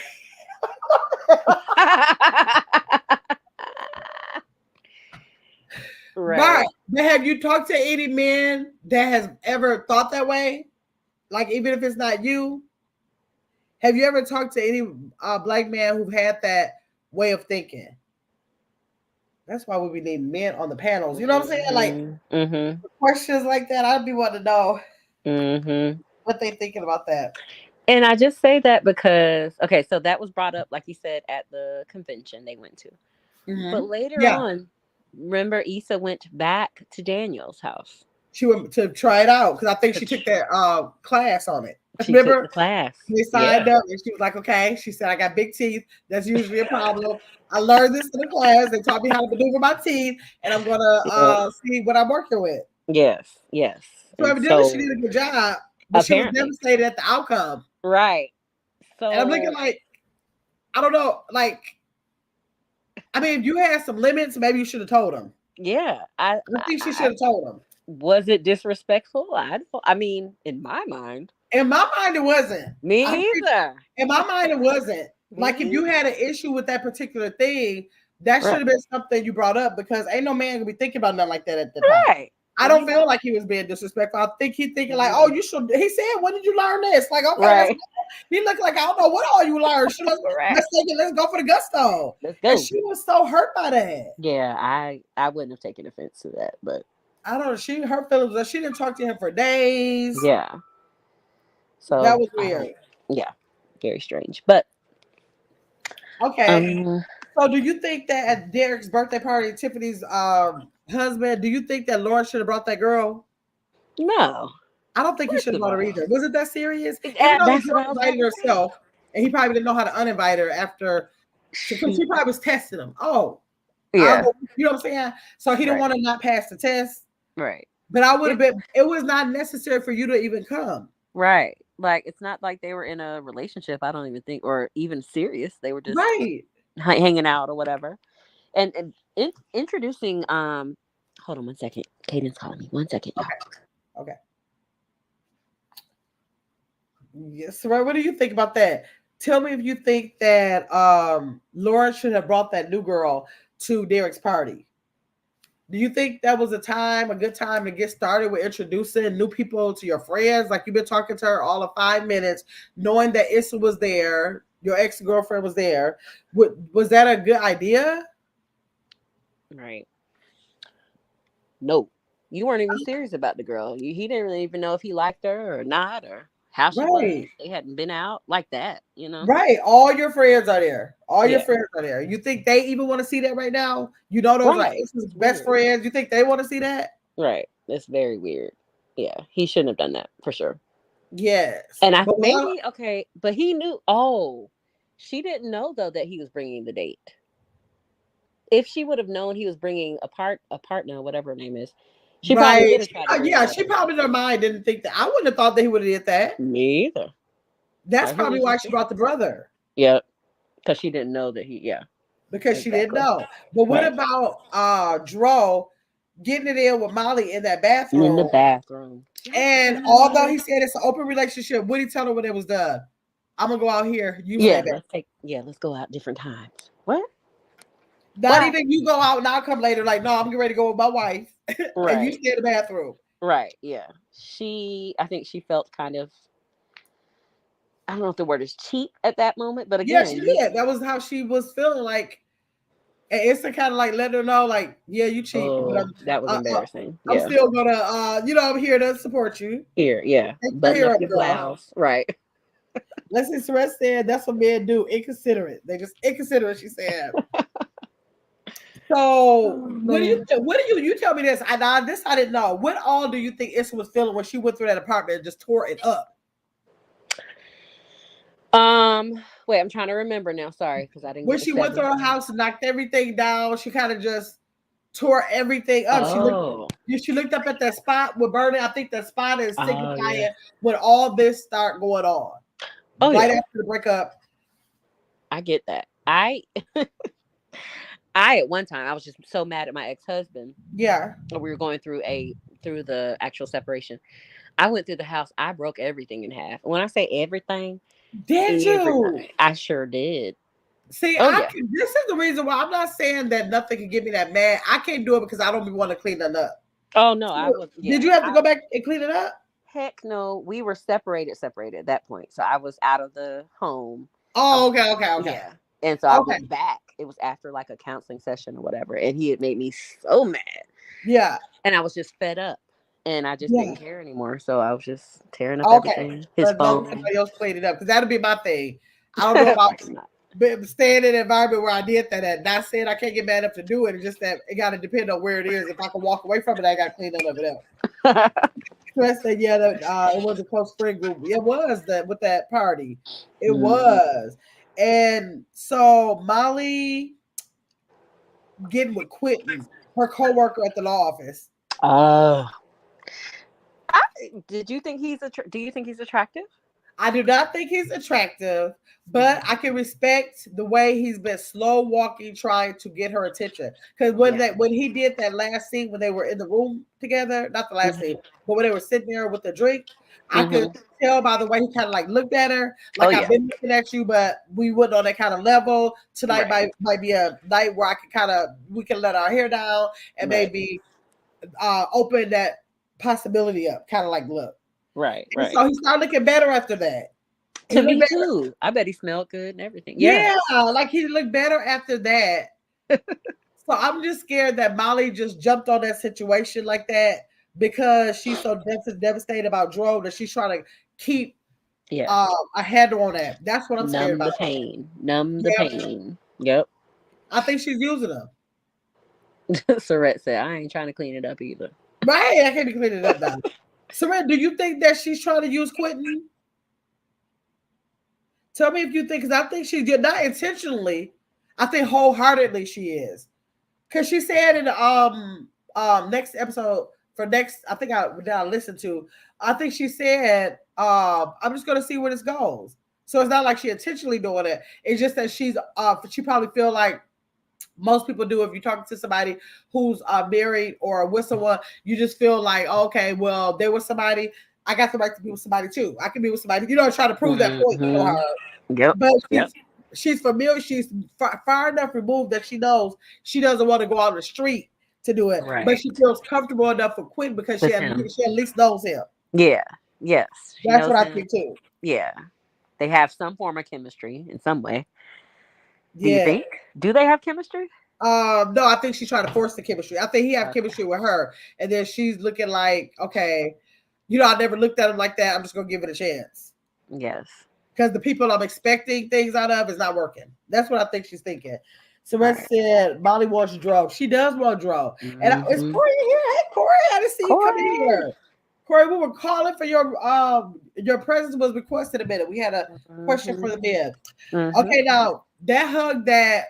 [SPEAKER 2] Right.
[SPEAKER 1] Mark, but have you talked to any men that has ever thought that way? Like, even if it's not you, have you ever talked to any black man who had that way of thinking? That's why we need men on the panels. You know what I'm saying? Like
[SPEAKER 2] Mm-hmm.
[SPEAKER 1] questions like that. I'd be wanting to know
[SPEAKER 2] Mm-hmm.
[SPEAKER 1] what they thinking about that.
[SPEAKER 2] And I just say that because okay, so that was brought up, like you said, at the convention they went to. But later
[SPEAKER 1] Yeah,
[SPEAKER 2] on, remember Issa went back to Daniel's house.
[SPEAKER 1] she went to try it out because I think she
[SPEAKER 2] To
[SPEAKER 1] took
[SPEAKER 2] tr-
[SPEAKER 1] that class on it.
[SPEAKER 2] She took the
[SPEAKER 1] Remember?
[SPEAKER 2] class.
[SPEAKER 1] They signed
[SPEAKER 2] Yeah.
[SPEAKER 1] up and she was like, okay. She said, I got big teeth. That's usually a problem. I learned this in the class. They taught me how to maneuver my teeth, and I'm gonna
[SPEAKER 2] Yeah.
[SPEAKER 1] see what I'm working with.
[SPEAKER 2] Yes. Yes.
[SPEAKER 1] So
[SPEAKER 2] And
[SPEAKER 1] evidently she
[SPEAKER 2] so
[SPEAKER 1] did a good job, but she was
[SPEAKER 2] apparently,
[SPEAKER 1] devastated at the outcome.
[SPEAKER 2] right.
[SPEAKER 1] And I'm looking
[SPEAKER 2] So
[SPEAKER 1] like, I don't know, like, I mean, if you had some limits, maybe you should have told them.
[SPEAKER 2] yeah,
[SPEAKER 1] I think she should have told them.
[SPEAKER 2] was it disrespectful? I mean, in my mind,
[SPEAKER 1] In my mind, it wasn't.
[SPEAKER 2] me
[SPEAKER 1] I think
[SPEAKER 2] neither.
[SPEAKER 1] in my mind, it wasn't.
[SPEAKER 2] Me
[SPEAKER 1] Like if you
[SPEAKER 2] neither.
[SPEAKER 1] had an issue with that particular thing, that should
[SPEAKER 2] Right.
[SPEAKER 1] have been something you brought up because ain't no man gonna be thinking about nothing like that at the time.
[SPEAKER 2] Right.
[SPEAKER 1] I don't feel like he was being disrespectful. I think he thinking like, oh, you should. He said, when did you learn this? Like, okay, that's
[SPEAKER 2] Right.
[SPEAKER 1] he looked like I don't know what all you learned.
[SPEAKER 2] Right.
[SPEAKER 1] Let's take it. Let's go for the gusto.
[SPEAKER 2] Let's
[SPEAKER 1] And
[SPEAKER 2] go.
[SPEAKER 1] she was so hurt by that.
[SPEAKER 2] Yeah, I wouldn't have taken offense to that, but
[SPEAKER 1] I don't know. Her feelings. She didn't talk to him for days.
[SPEAKER 2] yeah. So
[SPEAKER 1] That was weird.
[SPEAKER 2] yeah, very strange. But
[SPEAKER 1] Okay. So do you think that at Derek's birthday party, Tiffany's husband, do you think that Lauren should have brought that girl?
[SPEAKER 2] no.
[SPEAKER 1] I don't think he
[SPEAKER 2] First
[SPEAKER 1] should have
[SPEAKER 2] of
[SPEAKER 1] brought her
[SPEAKER 2] all,
[SPEAKER 1] either. Was it that serious? Even though the
[SPEAKER 2] that's
[SPEAKER 1] girl
[SPEAKER 2] what I was
[SPEAKER 1] invited
[SPEAKER 2] about to say.
[SPEAKER 1] herself, and he probably didn't know how to uninvite her after she probably was testing him. Oh, I don't
[SPEAKER 2] Yeah.
[SPEAKER 1] know, you know what I'm saying? So he didn't
[SPEAKER 2] Right.
[SPEAKER 1] want to not pass the test.
[SPEAKER 2] Right.
[SPEAKER 1] But I would have been. It was not necessary for you to even come.
[SPEAKER 2] Right. Like it's not like they were in a relationship, I don't even think, or even serious. They were just
[SPEAKER 1] Right.
[SPEAKER 2] hanging out or whatever. And introducing hold on one second. Caden's calling me. 1 second, y'all.
[SPEAKER 1] Okay. Yes, right. What do you think about that? Tell me if you think that Lauren should have brought that new girl to Derek's party. Do you think that was a good time to get started with introducing new people to your friends? Like you've been talking to her all of 5 minutes, knowing that Issa was there, your ex-girlfriend was there. Was that a good idea?
[SPEAKER 2] Right. No. You weren't even serious about the girl. He didn't really even know if he liked her or not, or how she was.
[SPEAKER 1] Right.
[SPEAKER 2] They hadn't been out like that, you know?
[SPEAKER 1] Right. All your friends are there. All your
[SPEAKER 2] Yeah.
[SPEAKER 1] friends are there. You think they even want to see that right now? You know those are
[SPEAKER 2] Right.
[SPEAKER 1] Issa's
[SPEAKER 2] It's
[SPEAKER 1] best
[SPEAKER 2] weird.
[SPEAKER 1] friends. You think they want to see that?
[SPEAKER 2] Right. It's very weird. Yeah. He shouldn't have done that for sure.
[SPEAKER 1] Yes.
[SPEAKER 2] And I
[SPEAKER 1] But
[SPEAKER 2] maybe okay, but he knew. Oh, she didn't know though that he was bringing the date. If she would have known he was bringing a partner, whatever her name is, she probably would have tried to bring
[SPEAKER 1] Yeah,
[SPEAKER 2] her.
[SPEAKER 1] she probably in her mind didn't think that. I wouldn't have thought that he would have did that.
[SPEAKER 2] Me either.
[SPEAKER 1] That's
[SPEAKER 2] Like,
[SPEAKER 1] probably why she brought the brother.
[SPEAKER 2] Yep. Because she didn't know that he. Yeah.
[SPEAKER 1] Because she didn't know. But what about Dro getting it in with Molly in that bathroom?
[SPEAKER 2] In the bathroom.
[SPEAKER 1] And although he said it's an open relationship, what did he tell her when it was done? I'm gonna go out here. You
[SPEAKER 2] Yeah,
[SPEAKER 1] stay back.
[SPEAKER 2] let's go out different times. What?
[SPEAKER 1] Not even you go out and I'll come later. Like, no, I'm getting ready to go with my wife, and you
[SPEAKER 2] Right.
[SPEAKER 1] stay in the bathroom.
[SPEAKER 2] Right. Yeah. I think she felt kind of, I don't know if the word is cheap at that moment, but
[SPEAKER 1] Yeah, she
[SPEAKER 2] again,
[SPEAKER 1] did. That was how she was feeling. Like, and it's to kind of like let her know, like, yeah, you cheap, but
[SPEAKER 2] that was embarrassing.
[SPEAKER 1] I'm
[SPEAKER 2] Yeah.
[SPEAKER 1] still gonna, I'm here to support you.
[SPEAKER 2] Here, yeah.
[SPEAKER 1] Take my
[SPEAKER 2] Button
[SPEAKER 1] hair
[SPEAKER 2] up
[SPEAKER 1] up,
[SPEAKER 2] your
[SPEAKER 1] girl.
[SPEAKER 2] blouse. Right.
[SPEAKER 1] Leslie Surratt said that's what men do. Inconsiderate. They just inconsiderate. She said. So what do you tell me this? I didn't know. What all do you think Issa was feeling when she went through that apartment and just tore it up?
[SPEAKER 2] Wait, I'm trying to remember now. Sorry, because I didn't
[SPEAKER 1] When
[SPEAKER 2] get the
[SPEAKER 1] she went through her house and knocked everything down, she kind of just tore everything up. She looked up at that spot with Bernie. I think that spot is signifying when all this start going on. Right after the breakup.
[SPEAKER 2] I get that. I at one time I was just so mad at my ex-husband.
[SPEAKER 1] Yeah.
[SPEAKER 2] We were going through the actual separation. I went through the house. I broke everything in half. When I say everything,
[SPEAKER 1] did you?
[SPEAKER 2] I sure did.
[SPEAKER 1] See, this is the reason why I'm not saying that nothing can get me that mad. I can't do it because I don't want to clean it up.
[SPEAKER 2] Oh no, I was. Yeah,
[SPEAKER 1] did you have to go back and clean it up?
[SPEAKER 2] Heck no, we were separated at that point. So I was out of the home.
[SPEAKER 1] Oh, okay.
[SPEAKER 2] Yeah, and so I went back. It was after like a counseling session or whatever, and he had made me so mad.
[SPEAKER 1] Yeah,
[SPEAKER 2] and I was just fed up. And I just didn't care anymore. So I was just tearing up everything. His phone.
[SPEAKER 1] Somebody else cleaned it up because that'll be my thing. I don't know about staying in an environment where I did that at. Not saying I can't get mad enough to do it. It's just that it got to depend on where it is. If I can walk away from it, I got to clean none of it up. Chris said, it was a close friend group. It was with that party. It was. And so Molly getting with Quentin, her co-worker at the law office.
[SPEAKER 2] Do you think he's attractive?
[SPEAKER 1] I do not think he's attractive, but I can respect the way he's been slow walking, trying to get her attention. Because when he did that last scene when they were in the room together, not the last scene, but when they were sitting there with the drink, I could tell by the way he kind of like looked at her, like I've been looking at you, but we wouldn't on that kind of level. Tonight might be a night where we can let our hair down and maybe open that possibility up, kind of like look.
[SPEAKER 2] Right.
[SPEAKER 1] So he started looking better after that.
[SPEAKER 2] To me too. I bet he smelled good and everything.
[SPEAKER 1] Yeah, like he looked better after that. So I'm just scared that Molly just jumped on that situation like that because she's so devastated about Dro that she's trying to keep a handle on that. That's what I'm scared about.
[SPEAKER 2] Numb the pain. Yep.
[SPEAKER 1] I think she's using them.
[SPEAKER 2] Surratt said, I ain't trying to clean it up either.
[SPEAKER 1] Right, I can't clean it up now. Surratt, do you think that she's trying to use Quentin? Tell me if you think, because I think she did not intentionally. I think wholeheartedly she is. Because she said in the next episode I think I listened to, I think she said, I'm just gonna see where this goes. So it's not like she intentionally doing it. It's just that she probably feel like most people do. If you're talking to somebody who's married or with someone, you just feel like, okay, well, they were somebody. I got the right to be with somebody too. I can be with somebody. Try to prove that point to her.
[SPEAKER 2] Yep.
[SPEAKER 1] But she's familiar. She's far enough removed that she knows she doesn't want to go out on the street to do it. Right. But she feels comfortable enough for Quentin because she at least knows him.
[SPEAKER 2] Yeah. Yes.
[SPEAKER 1] That's what I think too.
[SPEAKER 2] Yeah. They have some form of chemistry in some way. Do you think? Do they have chemistry?
[SPEAKER 1] No, I think she's trying to force the chemistry. I think he have chemistry with her, and then she's looking like, okay, I never looked at him like that. I'm just gonna give it a chance.
[SPEAKER 2] Yes.
[SPEAKER 1] Because the people I'm expecting things out of is not working. That's what I think she's thinking. Surratt said Molly wants Dro. She does want Dro. And it's Corey here. Hey, Corey, I didn't see you come in here. Corey, we were calling for your presence was requested a minute. We had a question for the men. Okay, now that hug that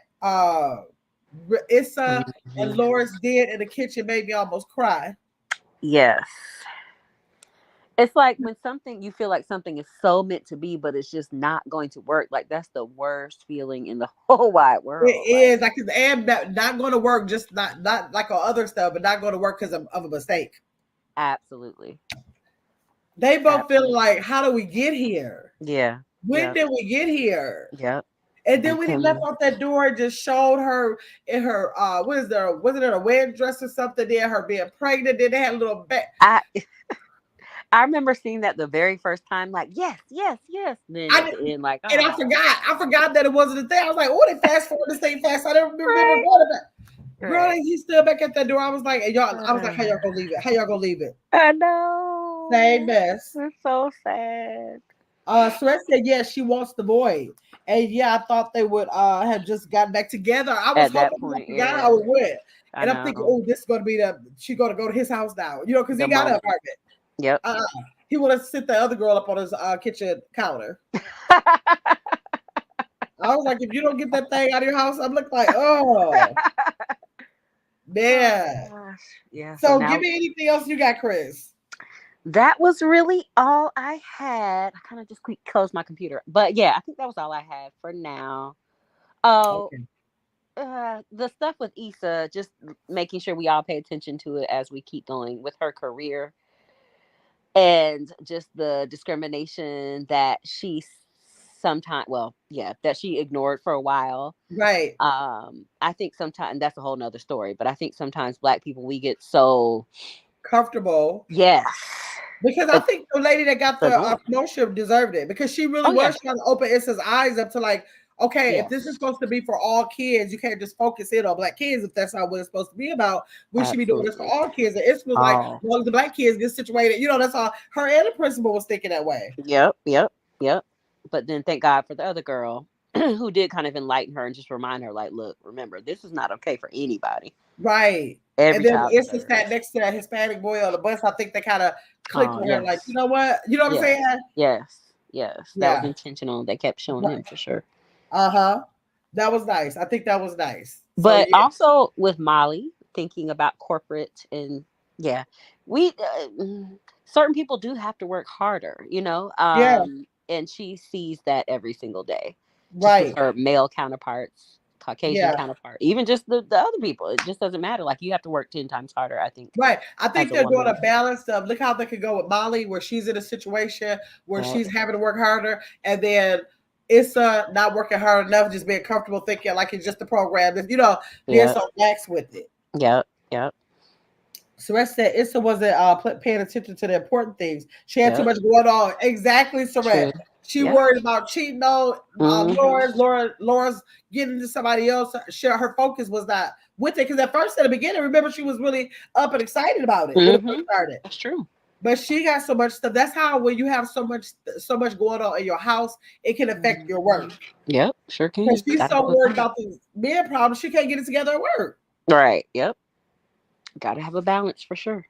[SPEAKER 1] Issa and Loris did in the kitchen made me almost cry.
[SPEAKER 2] Yes. It's like when you feel like something is so meant to be, but it's just not going to work. Like that's the worst feeling in the whole wide world.
[SPEAKER 1] It is like not going to work, just not like on other stuff, but not going to work because of a mistake.
[SPEAKER 2] Absolutely.
[SPEAKER 1] They both feel like, how do we get here?
[SPEAKER 2] Yeah.
[SPEAKER 1] When did we get here?
[SPEAKER 2] Yep.
[SPEAKER 1] And then
[SPEAKER 2] And
[SPEAKER 1] when he
[SPEAKER 2] Kim,
[SPEAKER 1] left out that door, it just showed her in her what is there? Wasn't it a wedding dress or something? Then her being pregnant. Then they had a little back.
[SPEAKER 2] I I remember seeing that the very first time, like, yes, yes, yes. Then at
[SPEAKER 1] I
[SPEAKER 2] the end, like,
[SPEAKER 1] and I
[SPEAKER 2] oh,
[SPEAKER 1] forgot. I forgot that it wasn't a thing. I was like, oh, they fast forward this thing fast. I didn't remember
[SPEAKER 2] right,
[SPEAKER 1] going back. Girl,
[SPEAKER 2] right.
[SPEAKER 1] he stood back at that door. I was like, and y'all, I was like, how y'all gonna leave it? How y'all gonna leave it?
[SPEAKER 2] I
[SPEAKER 1] Same
[SPEAKER 2] know.
[SPEAKER 1] mess.
[SPEAKER 2] It's so sad.
[SPEAKER 1] Sweat said, yeah, she wants the boy. And yeah, I thought they would have just gotten back together. I was
[SPEAKER 2] At that
[SPEAKER 1] hoping
[SPEAKER 2] point,
[SPEAKER 1] the guy
[SPEAKER 2] yeah,
[SPEAKER 1] would win.
[SPEAKER 2] I
[SPEAKER 1] And I'm thinking,
[SPEAKER 2] know.
[SPEAKER 1] oh, this is gonna be she gonna go to his house now, because
[SPEAKER 2] The
[SPEAKER 1] he got an
[SPEAKER 2] moment.
[SPEAKER 1] apartment.
[SPEAKER 2] Yep.
[SPEAKER 1] He would have sit the other girl up on his kitchen counter. I was like, if you don't get that thing out of your house, I'm looking like, oh man.
[SPEAKER 2] Gosh. Yeah. So
[SPEAKER 1] So
[SPEAKER 2] now
[SPEAKER 1] give me anything else you got, Chris.
[SPEAKER 2] that was really all I had. I kind of just closed my computer, but yeah, I think that was all I had for now. Oh,
[SPEAKER 1] Okay.
[SPEAKER 2] the stuff with Issa, just making sure we all pay attention to it as we keep going with her career and just the discrimination that she sometimes, well, yeah, that she ignored for a while.
[SPEAKER 1] Right.
[SPEAKER 2] I think sometimes that's a whole nother story, but I think sometimes Black people, we get so,
[SPEAKER 1] Comfortable.
[SPEAKER 2] yes,
[SPEAKER 1] Because I think the lady that got the
[SPEAKER 2] annoying.
[SPEAKER 1] promotion deserved it, because she really
[SPEAKER 2] Oh yeah,
[SPEAKER 1] was trying to open Issa's eyes up to like, okay, if this is
[SPEAKER 2] yes,
[SPEAKER 1] supposed to be for all kids, you can't just focus in on Black kids if that's not what it's supposed to be about. We should be doing this for
[SPEAKER 2] absolutely.
[SPEAKER 1] all kids. And Issa was like,
[SPEAKER 2] Oh,
[SPEAKER 1] well, the Black kids get situated. That's all. Her and the principal was thinking that way.
[SPEAKER 2] yep, yep, yep. But then thank God for the other girl who did kind of enlighten her and just remind her, like, look, remember, this is not okay for anybody.
[SPEAKER 1] Right. And
[SPEAKER 2] Every
[SPEAKER 1] then
[SPEAKER 2] child
[SPEAKER 1] Issa sat
[SPEAKER 2] deserves.
[SPEAKER 1] next to that Hispanic boy on the bus. I think they kind of clicked
[SPEAKER 2] Oh
[SPEAKER 1] with her, like, you
[SPEAKER 2] yes,
[SPEAKER 1] know what? You know what I'm
[SPEAKER 2] yes,
[SPEAKER 1] saying?
[SPEAKER 2] yes, yes. That was
[SPEAKER 1] Yeah.
[SPEAKER 2] intentional. They kept showing him for sure.
[SPEAKER 1] Uh-huh. That was nice. I think that was nice. So
[SPEAKER 2] But
[SPEAKER 1] yeah.
[SPEAKER 2] also with Molly, thinking about corporate and yeah, we certain people do have to work harder,
[SPEAKER 1] Yeah.
[SPEAKER 2] and she sees that every single day, just with
[SPEAKER 1] Right.
[SPEAKER 2] her male counterparts, Caucasian
[SPEAKER 1] Yeah.
[SPEAKER 2] counterpart, even just the other people. It just doesn't matter. Like you have to work 10 times harder, I think,
[SPEAKER 1] Right. I
[SPEAKER 2] as
[SPEAKER 1] think
[SPEAKER 2] a
[SPEAKER 1] they're doing a
[SPEAKER 2] woman.
[SPEAKER 1] balance of look how they could go with Molly, where she's in a situation where
[SPEAKER 2] Yeah,
[SPEAKER 1] she's having to work harder, and then Issa not working hard enough, just being comfortable thinking like it's just a program, being
[SPEAKER 2] yeah,
[SPEAKER 1] so lax with it.
[SPEAKER 2] yeah, yeah,
[SPEAKER 1] Suresh said Issa wasn't paying attention to the important things. She had too
[SPEAKER 2] yeah.
[SPEAKER 1] much going on. Exactly, Suresh.
[SPEAKER 2] True.
[SPEAKER 1] She
[SPEAKER 2] Yeah.
[SPEAKER 1] worried about cheating on
[SPEAKER 2] Hmm.
[SPEAKER 1] Laura's getting to somebody else. Her focus was not with it, because at first, at the beginning, remember, she was really up and excited about it when it first started.
[SPEAKER 2] That's true.
[SPEAKER 1] But she got so much stuff. That's how when you have so much going on in your house, it can affect your work.
[SPEAKER 2] Yep, sure can.
[SPEAKER 1] Because she's
[SPEAKER 2] Gotta
[SPEAKER 1] so
[SPEAKER 2] have a
[SPEAKER 1] worried
[SPEAKER 2] balance.
[SPEAKER 1] about these men problems, she can't get it together at work.
[SPEAKER 2] Right. Yep. Gotta have a balance for sure.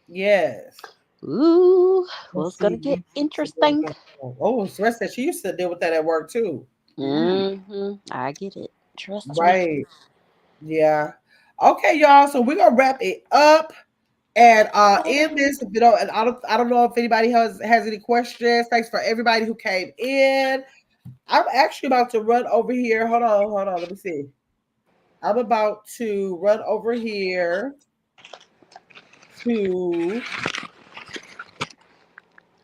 [SPEAKER 1] Yes.
[SPEAKER 2] Ooh, well,
[SPEAKER 1] Let's
[SPEAKER 2] it's gonna
[SPEAKER 1] see.
[SPEAKER 2] get interesting.
[SPEAKER 1] Oh, so said she used to deal with that at work too.
[SPEAKER 2] I get it. Trust me.
[SPEAKER 1] Right. Yeah. Okay, y'all. So we're gonna wrap it up. And in this, and I don't know if anybody has any questions. Thanks for everybody who came in. I'm actually about to run over here. Hold on. Let me see. I'm about to run over here to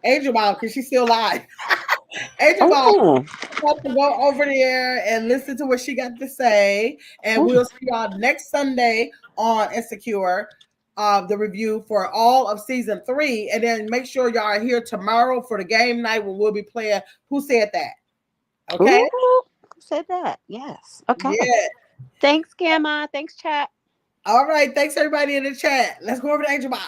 [SPEAKER 1] Angel Mom because she's still live. Angel Mom,
[SPEAKER 2] Oh,
[SPEAKER 1] have to go over there and listen to what she got to say. And we'll see y'all next Sunday on Insecure, the review for all of season 3. And then make sure y'all are here tomorrow for the game night when we'll be playing Who Said That? Okay?
[SPEAKER 2] ooh, who said that? Yes. Okay.
[SPEAKER 1] Yeah.
[SPEAKER 2] Thanks, Gamma. Thanks, chat.
[SPEAKER 1] All right. Thanks, everybody in the chat. Let's go over to Angel Mom.